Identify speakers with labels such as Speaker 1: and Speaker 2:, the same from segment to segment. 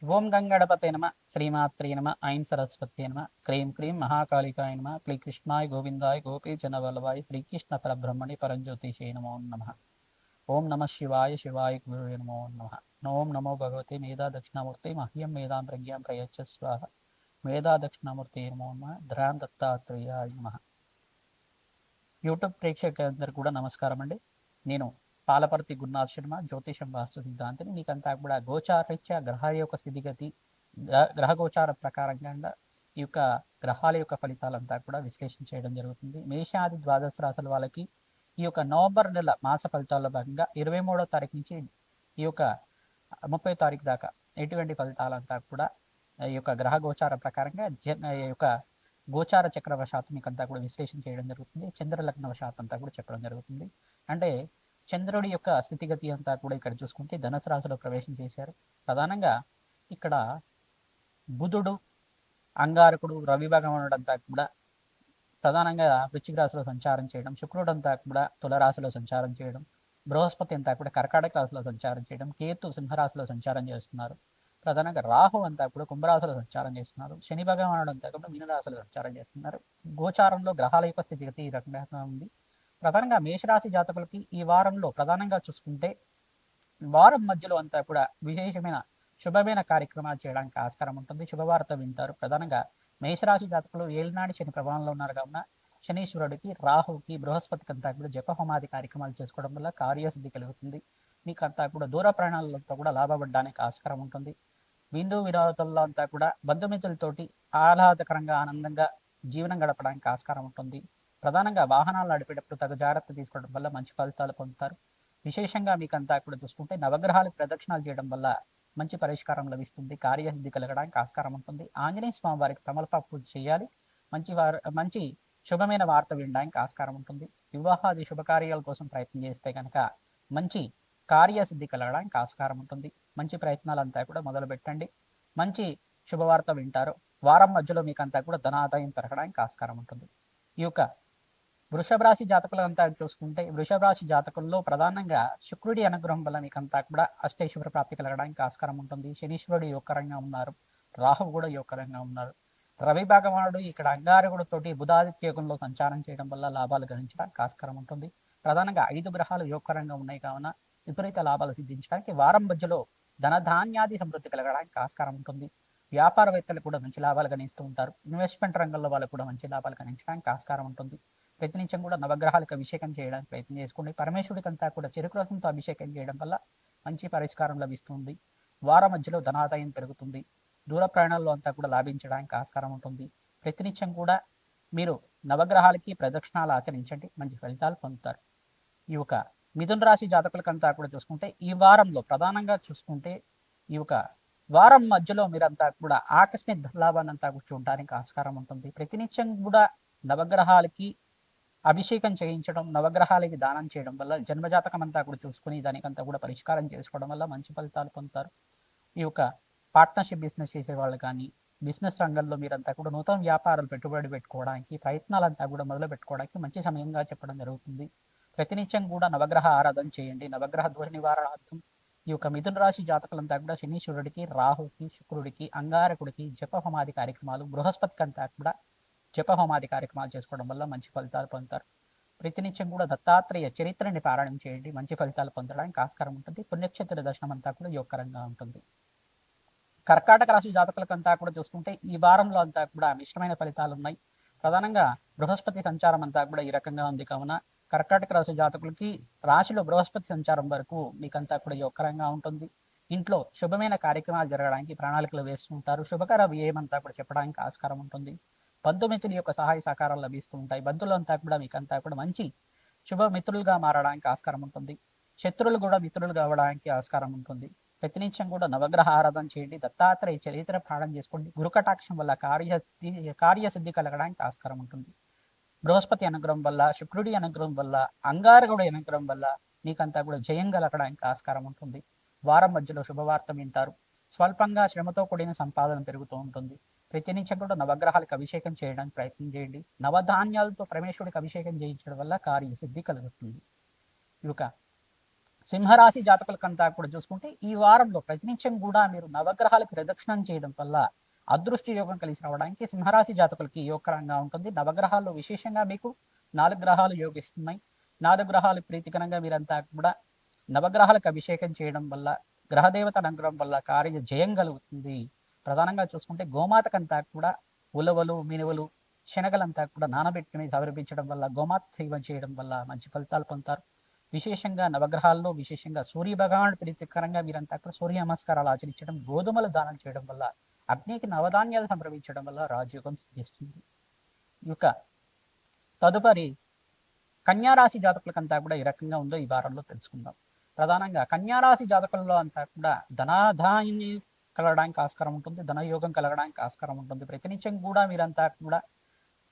Speaker 1: ఓం గంగణపతే నమ శ్రీమాత్రే నమ ఐం సరస్వత్యే నమ క్రీం క్రీం మహాకాళికాయ నమ క్లీ కృష్ణాయ గోవిందాయ గోపీజనవల్లభాయ శ్రీకృష్ణ పరబ్రహ్మణి పరంజ్యోతిషే నమో నమ. ఓం నమ శివాయ శివాయ గురువే నమో నమ. ఓం నమో భగవతే మేధా దక్షిణామూర్తి మహ్యం మేధాం ప్రజ్ఞాం ప్రయచ్చ స్వాహ. మేధా దక్షిణామూర్తి నమో నమ. ధ్రాన్ దత్తాత్రేయాయ నమ. యూట్యూబ్ ప్రేక్షకులందరూ కూడా నమస్కారం అండి. నేను పాలపర్తి గురునాథ్ శర్మ, జ్యోతిషం వాస్తు సిద్ధాంతిని. మీకంతా కూడా గోచారరీత్యా గ్రహాల యొక్క స్థితిగతి, గ్రహ గోచార ప్రకారంగా ఈ యొక్క గ్రహాల యొక్క ఫలితాలంతా కూడా విశ్లేషణ చేయడం జరుగుతుంది. మేషాది ద్వాదశ రాశుల వాళ్ళకి ఈ యొక్క నవంబర్ నెల మాస ఫలితాల్లో భాగంగా 23వ తారీఖు నుంచి ఈ యొక్క 30వ తారీఖు దాకా ఎటువంటి ఫలితాలంతా కూడా ఈ యొక్క గ్రహ గోచార ప్రకారంగా ఈ యొక్క గోచార చక్రవశాతం మీకు అంతా కూడా విశ్లేషణ చేయడం జరుగుతుంది. చంద్రలగ్న వశాతం అంతా కూడా చెప్పడం జరుగుతుంది. అంటే చంద్రుడి యొక్క స్థితిగతి అంతా కూడా ఇక్కడ చూసుకుంటే ధనుసు రాశిలో ప్రవేశం చేశారు. ప్రధానంగా ఇక్కడ బుధుడు, అంగారకుడు, రవి భగవానుడు అంతా కూడా ప్రధానంగా వృశ్చిక రాశిలో సంచారం చేయడం, శుక్రుడు అంతా కూడా తులరాశిలో సంచారం చేయడం, బృహస్పతి అంతా కూడా కర్కాటక రాశిలో సంచారం చేయడం, కేతు సింహరాశిలో సంచారం చేస్తున్నారు. ప్రధానంగా రాహు అంతా కూడా కుంభరాశిలో సంచారం చేస్తున్నారు. శని భగవానుడు అంతా కూడా మీనరాశిలో సంచారం చేస్తున్నారు. గోచారంలో గ్రహాల యొక్క స్థితిగతి ఈ రకంగా ఉంది. ప్రధానంగా మేషరాశి జాతకులకి ఈ వారంలో ప్రధానంగా చూసుకుంటే వారం మధ్యలో అంతా కూడా విశేషమైన శుభమైన కార్యక్రమాలు చేయడానికి ఆస్కారం ఉంటుంది. శుభవార్త వింటారు. ప్రధానంగా మేషరాశి జాతకులు ఏలినాటి శని ప్రభావంలో ఉన్నారు కావున శనీశ్వరుడికి, రాహుకి, బృహస్పతికి అంతా కూడా జపహోమాది కార్యక్రమాలు చేసుకోవడం వల్ల కార్యసిద్ధి కలుగుతుంది. మీకు అంతా కూడా దూర ప్రయాణాలతో కూడా లాభపడడానికి ఆస్కారం ఉంటుంది. విందు వినోదాల్లో అంతా కూడా బంధుమిత్రులతోటి ఆహ్లాదకరంగా ఆనందంగా జీవనం గడపడానికి ఆస్కారం ఉంటుంది. ప్రధానంగా వాహనాలు నడిపేటప్పుడు తగు జాగ్రత్త తీసుకోవడం వల్ల మంచి ఫలితాలు పొందుతారు. విశేషంగా మీకు అంతా కూడా చూసుకుంటే నవగ్రహాలకు ప్రదక్షిణాలు చేయడం వల్ల మంచి పరిష్కారం లభిస్తుంది. కార్యసిద్ధి కలగడానికి ఆస్కారం ఉంటుంది. ఆంజనేయ స్వామి వారికి తమలపాకు పూజ చేయాలి. మంచి శుభమైన వార్త వినడానికి ఆస్కారం ఉంటుంది. వివాహాది శుభకార్యాల కోసం ప్రయత్నం చేస్తే కనుక మంచి కార్యసిద్ధి కలగడానికి ఆస్కారం ఉంటుంది. మంచి ప్రయత్నాలంతా కూడా మొదలు పెట్టండి. మంచి శుభవార్త వింటారు. వారం మధ్యలో మీకు అంతా కూడా ధనాదాయం పెరగడానికి ఆస్కారం ఉంటుంది. ఈ యొక్క వృషభ రాశి జాతకులంతా చూసుకుంటే వృషభ రాశి జాతకుల్లో ప్రధానంగా శుక్రుడి అనుగ్రహం వల్ల మీకంతా కూడా అష్టైశ్వర ప్రాప్తి కలగడానికి ఆస్కారం ఉంటుంది. శనీశ్వరుడు యోగకరంగా ఉన్నారు. రాహు కూడా యోగకరంగా ఉన్నారు. రవి భగవానుడు ఇక్కడ అంగారకుడితోటి బుధాదిత్య యోగంలో సంచారం చేయడం వల్ల లాభాలు గణించడానికి ఆస్కారం ఉంటుంది. ప్రధానంగా 5 గ్రహాలు యోగకరంగా ఉన్నాయి కావున విపరీత లాభాలు సిద్ధించడానికి వారం మధ్యలో ధనధాన్యాది సమృద్ధి కలగడానికి ఆస్కారం ఉంటుంది. వ్యాపారవేత్తలు కూడా మంచి లాభాలు గణిస్తూ ఉంటారు. ఇన్వెస్ట్మెంట్ రంగంలో వాళ్ళు కూడా మంచి లాభాలు గణించడానికి ఆస్కారం ఉంటుంది. ప్రతినిత్యం కూడా నవగ్రహాలకు అభిషేకం చేయడానికి ప్రయత్నం చేసుకోండి. పరమేశ్వరుడికి అంతా కూడా చెరుకు రసంతో అభిషేకం చేయడం వల్ల మంచి పరిష్కారం లభిస్తుంది. వారం మధ్యలో ధనాదాయం పెరుగుతుంది. దూర ప్రయాణాల్లో అంతా కూడా లాభించడానికి ఆస్కారం ఉంటుంది. ప్రతినిత్యం కూడా మీరు నవగ్రహాలకి ప్రదక్షిణాలు ఆచరించండి. మంచి ఫలితాలు పొందుతారు. ఈ యొక్క మిథున రాశి జాతకులకంతా కూడా చూసుకుంటే ఈ వారంలో ప్రధానంగా చూసుకుంటే ఈ యొక్క వారం మధ్యలో మీరంతా కూడా ఆకస్మిక ధనలాభాన్ని అంతా కూడా చూడడానికి ఆస్కారం ఉంటుంది. ప్రతినిత్యం కూడా నవగ్రహాలకి అభిషేకం చేయించడం, నవగ్రహాలకి దానం చేయడం వల్ల జన్మజాతకం అంతా కూడా చూసుకుని దానికంతా కూడా పరిష్కారం చేసుకోవడం వల్ల మంచి ఫలితాలు పొందుతారు. ఈ యొక్క పార్ట్నర్షిప్ బిజినెస్ చేసే వాళ్ళు కానీ బిజినెస్ రంగంలో మీరంతా కూడా నూతన వ్యాపారాలు పెట్టుబడి పెట్టుకోవడానికి ప్రయత్నాలంతా కూడా మొదలు పెట్టుకోవడానికి మంచి సమయంగా చెప్పడం జరుగుతుంది. ప్రతినిత్యం కూడా నవగ్రహ ఆరాధన చేయండి. నవగ్రహ దోష నివారణార్థం ఈ యొక్క మిథున రాశి జాతకులంతా కూడా శనీశ్వరుడికి, రాహుకి, శుక్రుడికి, అంగారకుడికి జపహోమాది కార్యక్రమాలు, బృహస్పతికి అంతా కూడా జపహోమాది కార్యక్రమాలు చేసుకోవడం వల్ల మంచి ఫలితాలు పొందుతారు. ప్రతినిత్యం కూడా దత్తాత్రేయ చరిత్రని పారాయణం చేయండి. మంచి ఫలితాలు పొందడానికి ఆస్కారం ఉంటుంది. పుణ్యక్షేత్ర దర్శనం అంతా కూడా యోగకరంగా ఉంటుంది. కర్కాటక రాశి జాతకులకంతా కూడా చూసుకుంటే ఈ వారంలో అంతా కూడా మిశ్రమైన ఫలితాలు ఉన్నాయి. ప్రధానంగా బృహస్పతి సంచారం అంతా కూడా ఈ రకంగా ఉంది కావున కర్కాటక రాశి జాతకులకి రాశిలో బృహస్పతి సంచారం వరకు మీకంతా కూడా యోగకరంగా ఉంటుంది. ఇంట్లో శుభమైన కార్యక్రమాలు జరగడానికి ప్రణాళికలు వేస్తుంటారు. శుభకర వ్యయమంతా కూడా చెప్పడానికి ఆస్కారం ఉంటుంది. బంధుమిత్రుల యొక్క సహాయ సహకారాలు లభిస్తూ ఉంటాయి. బంధువులంతా కూడా మీకంతా కూడా మంచి శుభమిత్రులుగా మారడానికి ఆస్కారం ఉంటుంది. శత్రువులు కూడా మిత్రులు కావడానికి ఆస్కారం ఉంటుంది. ప్రతినిత్యం కూడా నవగ్రహ ఆరాధన చేయండి. దత్తాత్రేయ చరిత్ర పాఠం చేసుకోండి. గురుకటాక్షం వల్ల కార్యసిద్ధి కలగడానికి ఆస్కారం ఉంటుంది. బృహస్పతి అనుగ్రహం వల్ల, శుక్రుడి అనుగ్రహం వల్ల, అంగారకుడి అనుగ్రహం వల్ల మీకంతా కూడా జయం కలగడానికి ఆస్కారం ఉంటుంది. వారం మధ్యలో శుభవార్త వింటారు. స్వల్పంగా శ్రమతో కూడిన సంపాదన పెరుగుతూ ఉంటుంది. ప్రతినిత్యం కూడా నవగ్రహాలకు అభిషేకం చేయడానికి ప్రయత్నం చేయండి. నవధాన్యాలతో పరమేశ్వరుడికి అభిషేకం చేయించడం వల్ల కార్యసిద్ధి కలుగుతుంది. ఇక సింహరాశి జాతకులకంతా కూడా చూసుకుంటే ఈ వారంలో ప్రతినిత్యం కూడా మీరు నవగ్రహాలకు ప్రదక్షిణం చేయడం వల్ల అదృష్ట యోగం కలిసి రావడానికి సింహరాశి జాతకులకి యోగకరంగా ఉంటుంది. నవగ్రహాల్లో విశేషంగా మీకు 4 గ్రహాలు యోగిస్తున్నాయి. 4 గ్రహాలు ప్రీతికరంగా మీరంతా కూడా నవగ్రహాలకు అభిషేకం చేయడం వల్ల, గ్రహదేవత అనుగ్రహం వల్ల కార్య జయం కలుగుతుంది. ప్రధానంగా చూసుకుంటే గోమాతకంతా కూడా ఉలవలు, మినువలు, శనగలంతా కూడా నానబెట్టుకుని సమర్పించడం వల్ల, గోమాత సేవ చేయడం వల్ల మంచి ఫలితాలు పొందుతారు. విశేషంగా నవగ్రహాల్లో విశేషంగా సూర్య భగవానుడు ప్రీతికరంగా మీరంతా కూడా సూర్య నమస్కారాలు ఆచరించడం, గోధుమలు దానం చేయడం వల్ల, అగ్నికి నవధాన్యాలు సంప్రమించడం వల్ల రాజయోగం సిద్ధిస్తుంది. ఈ యొక్క తదుపరి కన్యారాశి జాతకులకంతా కూడా ఈ రకంగా ఉందో ఈ వారంలో తెలుసుకుందాం. ప్రధానంగా కన్యారాశి జాతకులలో అంతా కూడా ధనాదాయాన్ని కలగడానికి ఆస్కారం ఉంటుంది, ధనయోగం కలగడానికి ఆస్కారం ఉంటుంది. ప్రతినిత్యం కూడా మీరంతా కూడా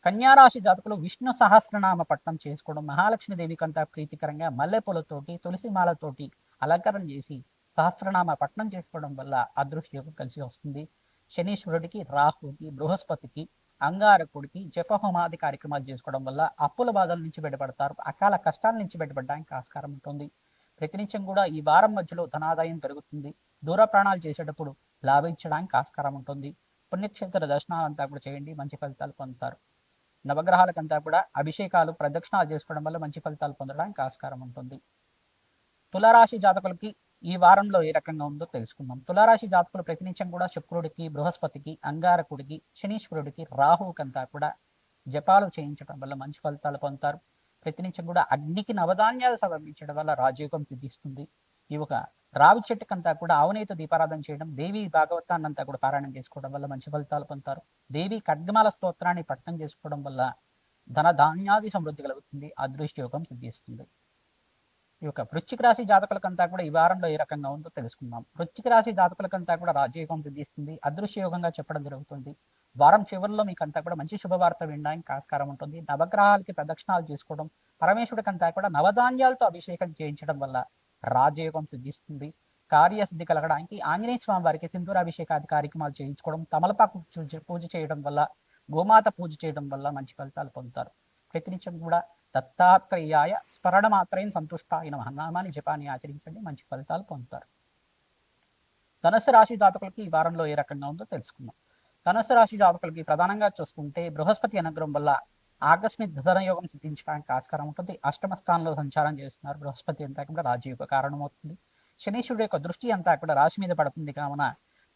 Speaker 1: కన్యారాశి జాతకులు విష్ణు సహస్రనామ పట్టణం చేసుకోవడం, మహాలక్ష్మీదేవికి అంతా ప్రీతికరంగా మల్లెపూలతోటి తులసి మాలతోటి అలంకరణ చేసి సహస్రనామ పట్టణం చేసుకోవడం వల్ల అదృష్ట యోగం కలిసి వస్తుంది. శనీశ్వరుడికి, రాహుకి, బృహస్పతికి, అంగారకుడికి జపహోమాది కార్యక్రమాలు చేసుకోవడం వల్ల అప్పుల బాధల నుంచి బయటపడతారు, అకాల కష్టాల నుంచి బయటపడడానికి ఆస్కారం ఉంటుంది. ప్రతినిత్యం కూడా ఈ వారం మధ్యలో ధనాదాయం పెరుగుతుంది. దూర ప్రాణాలు చేసేటప్పుడు లాభించడానికి ఆస్కారం ఉంటుంది. పుణ్యక్షేత్ర దర్శనాలంతా కూడా చేయండి, మంచి ఫలితాలు పొందుతారు. నవగ్రహాలకంతా కూడా అభిషేకాలు ప్రదక్షిణాలు చేసుకోవడం వల్ల మంచి ఫలితాలు పొందడానికి ఆస్కారం ఉంటుంది. తులారాశి జాతకులకి ఈ వారంలో ఏ రకంగా ఉందో తెలుసుకుందాం. తులారాశి జాతకులు ప్రతినిత్యం కూడా శుక్రుడికి, బృహస్పతికి, అంగారకుడికి, శనీశ్వరుడికి, రాహువుకంతా కూడా జపాలు చేయించడం వల్ల మంచి ఫలితాలు పొందుతారు. ప్రతినిత్యం కూడా అగ్నికి నవధాన్యాలు సమర్పించడం వల్ల రాజయోగం సిద్ధిస్తుంది. ఈ ఒక రావి చెట్టుకంతా కూడా ఆవునేతో దీపారాధన చేయడం, దేవి భాగవతాన్ని అంతా కూడా పారాయణం చేసుకోవడం వల్ల మంచి ఫలితాలు పొందుతారు. దేవి ఖడ్గమాల స్తోత్రాన్ని పఠనం చేసుకోవడం వల్ల ధన ధాన్యాది సమృద్ధి కలుగుతుంది, అదృష్ట యోగం సిద్ధిస్తుంది. ఈ యొక్క వృశ్చిక రాశి జాతకులకంతా కూడా ఈ వారంలో ఏ రకంగా ఉందో తెలుసుకుందాం. వృశ్చిక రాశి జాతకులకంతా కూడా రాజయోగం సిద్ధిస్తుంది, అదృశ్య యోగంగా చెప్పడం జరుగుతుంది. వారం చివరిలో మీకంతా కూడా మంచి శుభవార్త వినడానికి ఆస్కారం ఉంటుంది. నవగ్రహాలకి ప్రదక్షిణాలు చేసుకోవడం, పరమేశ్వరుడికంతా కూడా నవధాన్యాలతో అభిషేకం చేయించడం వల్ల రాజయోగం సిద్ధిస్తుంది. కార్యసిద్ధి కలగడానికి ఆంజనేయ స్వామి వారికి సింధూరాభిషేకాది కార్యక్రమాలు చేయించుకోవడం, తమలపాకు పూజ చేయడం వల్ల, గోమాత పూజ చేయడం వల్ల మంచి ఫలితాలు పొందుతారు. ప్రతినిత్యం కూడా దత్తాత్రేయాయ స్మరణ మాత్రం సంతుష్టాయ నమః నామాన్ని జపాన్ని ఆచరించండి, మంచి ఫలితాలు పొందుతారు. ధనుసు రాశి జాతకులకి ఈ వారంలో ఏ రకంగా ఉందో తెలుసుకుందాం. ధనుసు రాశి జాతకులకి ప్రధానంగా చూసుకుంటే బృహస్పతి అనుగ్రహం వల్ల ఆకస్మిక ధనయోగం సిద్ధించడానికి ఆస్కారం ఉంటుంది. అష్టమ స్థానంలో సంచారం చేస్తున్నారు బృహస్పతి, అంతా కూడా రాజయోగ కారణమవుతుంది. శనీశ్వరుడు యొక్క దృష్టి అంతా కూడా రాశి మీద పడుతుంది కావున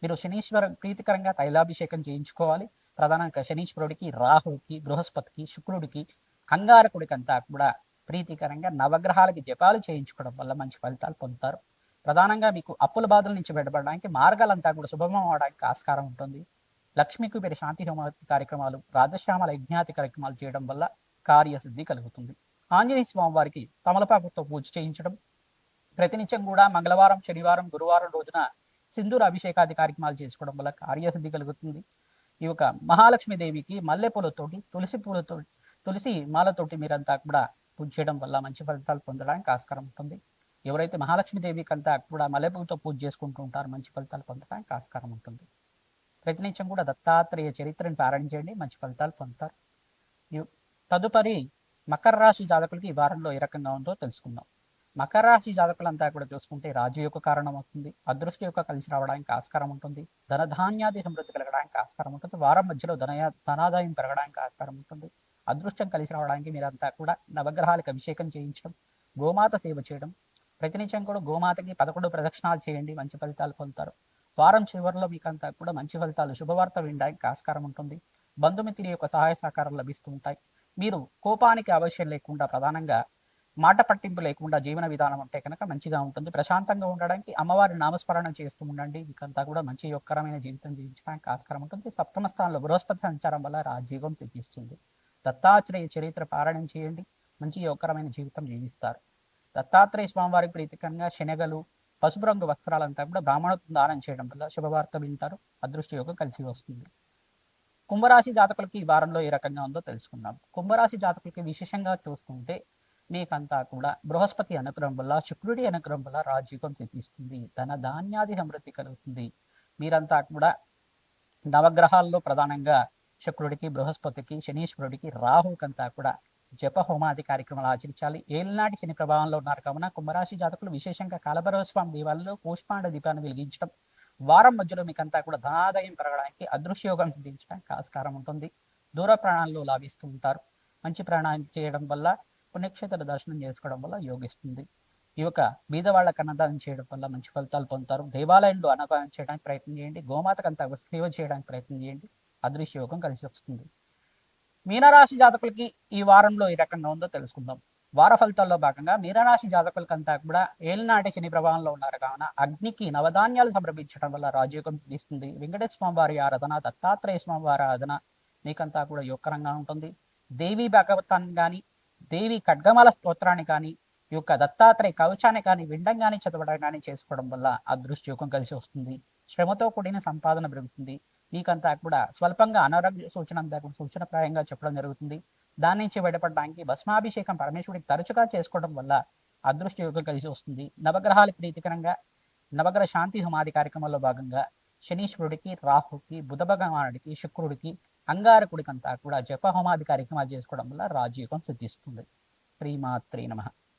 Speaker 1: మీరు శనీశ్వర ప్రీతికరంగా తైలాభిషేకం చేయించుకోవాలి. ప్రధానంగా శనీశ్వరుడికి, రాహుకి, బృహస్పతికి, శుక్రుడికి, అంగారకుడికి అంతా కూడా ప్రీతికరంగా నవగ్రహాలకి జపాలు చేయించుకోవడం వల్ల మంచి ఫలితాలు పొందుతారు. ప్రధానంగా మీకు అప్పుల బాధల నుంచి బయటపడడానికి మార్గాలంతా కూడా సుభమం అవడానికి ఆస్కారం ఉంటుంది. లక్ష్మీకి మీరు శాంతి హోమ కార్యక్రమాలు, రాజశ్యామల యజ్ఞాతి కార్యక్రమాలు చేయడం వల్ల కార్యసిద్ధి కలుగుతుంది. ఆంజనేయ స్వామి వారికి తమలపాకుతో పూజ చేయించడం, ప్రతినిత్యం కూడా మంగళవారం, శనివారం, గురువారం రోజున సింధూర అభిషేకాది కార్యక్రమాలు చేసుకోవడం వల్ల కార్యసిద్ధి కలుగుతుంది. ఈ యొక్క మహాలక్ష్మీదేవికి మల్లెపూలతోటి, తులసి మాలతోటి మీరంతా కూడా పూజ చేయడం వల్ల మంచి ఫలితాలు పొందడానికి ఆస్కారం ఉంటుంది. ఎవరైతే మహాలక్ష్మీదేవికి అంతా కూడా మల్లెపూలతో పూజ చేసుకుంటూ ఉంటారో మంచి ఫలితాలు పొందడానికి ఆస్కారం ఉంటుంది. ప్రతినిత్యం కూడా దత్తాత్రేయ చరిత్రను పారాయణ చేయండి, మంచి ఫలితాలు పొందుతారు. తదుపరి మకర రాశి జాతకులకి ఈ వారంలో ఏ రకంగా ఉందో తెలుసుకుందాం. మకర రాశి జాతకులంతా కూడా చూసుకుంటే రాజు యొక్క కారణం అవుతుంది, అదృష్టి యొక్క కలిసి రావడానికి ఆస్కారం ఉంటుంది, ధనధాన్యాది సమృద్ధి కలగడానికి ఆస్కారం ఉంటుంది. వారం మధ్యలో ధనాదాయం పెరగడానికి ఆస్కారం ఉంటుంది. అదృష్టం కలిసి రావడానికి మీరంతా కూడా నవగ్రహాలకు అభిషేకం చేయించడం, గోమాత సేవ చేయడం, ప్రతినిత్యం కూడా గోమాతకి 11 ప్రదక్షిణాలు చేయండి, మంచి ఫలితాలు పొందుతారు. వారం చివరిలో మీకంతా కూడా మంచి ఫలితాలు, శుభవార్త వినడానికి ఆస్కారం ఉంటుంది. బంధుమిత్రుల యొక్క సహాయ సహకారాలు లభిస్తూ ఉంటాయి. మీరు కోపానికి అవశ్యం లేకుండా, ప్రధానంగా మాట పట్టింపు లేకుండా జీవన విధానం ఉంటే కనుక మంచిగా ఉంటుంది. ప్రశాంతంగా ఉండడానికి అమ్మవారి నామస్మరణ చేస్తూ ఉండండి, మీకంతా కూడా మంచి యొక్కరమైన జీవితం జీవించడానికి ఆస్కారం ఉంటుంది. సప్తమ స్థానంలో బృహస్పతి సంచారం వల్ల రాజయోగం సిద్ధిస్తుంది. దత్తాత్రేయ చరిత్ర పారాయణం చేయండి, మంచి యొక్కరమైన జీవితం జీవిస్తారు. దత్తాత్రేయ స్వామివారికి ప్రీతికరంగా శనగలు, పసుపు రంగు వస్త్రాలంతా కూడా బ్రాహ్మణత్వం దానం చేయడం వల్ల శుభవార్త వింటారు, అదృష్ట యోగం కలిసి వస్తుంది. కుంభరాశి జాతకులకి ఈ వారంలో ఏ రకంగా ఉందో తెలుసుకుందాం. కుంభరాశి జాతకులకి విశేషంగా చూసుకుంటే మీకంతా కూడా బృహస్పతి అనుగ్రహం వల్ల, శుక్రుడి అనుగ్రహం వల్ల రాజయోగం సిద్ధిస్తుంది, ధన ధాన్యాది సమృద్ధి కలుగుతుంది. మీరంతా కూడా నవగ్రహాల్లో ప్రధానంగా శుక్రుడికి, బృహస్పతికి, శనీశ్వరుడికి, రాహుకంతా కూడా జప హోమాది కార్యక్రమాలు ఆచరించాలి. ఏలినాటి శని ప్రభావంలో ఉన్నారు కావున కుంభరాశి జాతకులు విశేషంగా కాలభైరవ స్వామి దేవాలయంలో కూష్మాండ దీపాన్ని వెలిగించడం, వారం మధ్యలో మీకంతా కూడా ధనాదాయం పెరగడానికి, అదృశ్యయోగం సిద్ధించడానికి ఆస్కారం ఉంటుంది. దూర ప్రాణాల్లో లాభిస్తూ ఉంటారు. మంచి ప్రాణాయం చేయడం వల్ల, పుణ్యక్షేత్ర దర్శనం చేసుకోవడం వల్ల యోగిస్తుంది. ఈ యొక్క బీదవాళ్ళకు అన్నదానం చేయడం వల్ల మంచి ఫలితాలు పొందుతారు. దేవాలయంలో అన్నదానం చేయడానికి ప్రయత్నం చేయండి. గోమాతకంతా సేవ చేయడానికి ప్రయత్నం చేయండి. అదృశ్యయోగం కలిసి వస్తుంది. మీనరాశి జాతకులకి ఈ వారంలో ఈ రకంగా ఉందో తెలుసుకుందాం. వార ఫలితాల్లో భాగంగా మీనరాశి జాతకులకంతా కూడా ఏలినాటి శని ప్రభావంలో ఉన్నారు కావున అగ్నికి నవధాన్యాలు సమర్పించడం వల్ల రాజయోగం సిద్ధిస్తుంది. వెంకటేశ్వర స్వామి వారి ఆరాధన, దత్తాత్రేయ స్వామి వారి ఆరాధన మీకంతా కూడా యోగకరంగా ఉంటుంది. దేవి భాగవతాన్ని కానీ, దేవి ఖడ్గమాల స్తోత్రాన్ని కానీ, ఈ యొక్క దత్తాత్రేయ కవచాన్ని కానీ వినడం కానీ చదవడం కానీ చేసుకోవడం వల్ల అదృష్టయోగం కలిసి వస్తుంది. శ్రమతో కూడిన సంపాదన పెరుగుతుంది. మీకంతా కూడా స్వల్పంగా అనారోగ్య సూచన అంతా కూడా సూచనప్రాయంగా చెప్పడం జరుగుతుంది. దాని నుంచి బయటపడడానికి భస్మాభిషేకం పరమేశ్వరుడికి తరచుగా చేసుకోవడం వల్ల అదృష్ట యోగం కలిసి వస్తుంది. నవగ్రహాల ప్రీతికరంగా నవగ్రహ శాంతి హోమాది కార్యక్రమంలో భాగంగా శనీశ్వరుడికి, రాహుకి, బుధ భగవానుడికి, శుక్రుడికి, అంగారకుడికి అంతా కూడా జప హోమాది కార్యక్రమాలు చేసుకోవడం వల్ల రాజయోగం సిద్ధిస్తుంది. శ్రీమాత్రే నమః.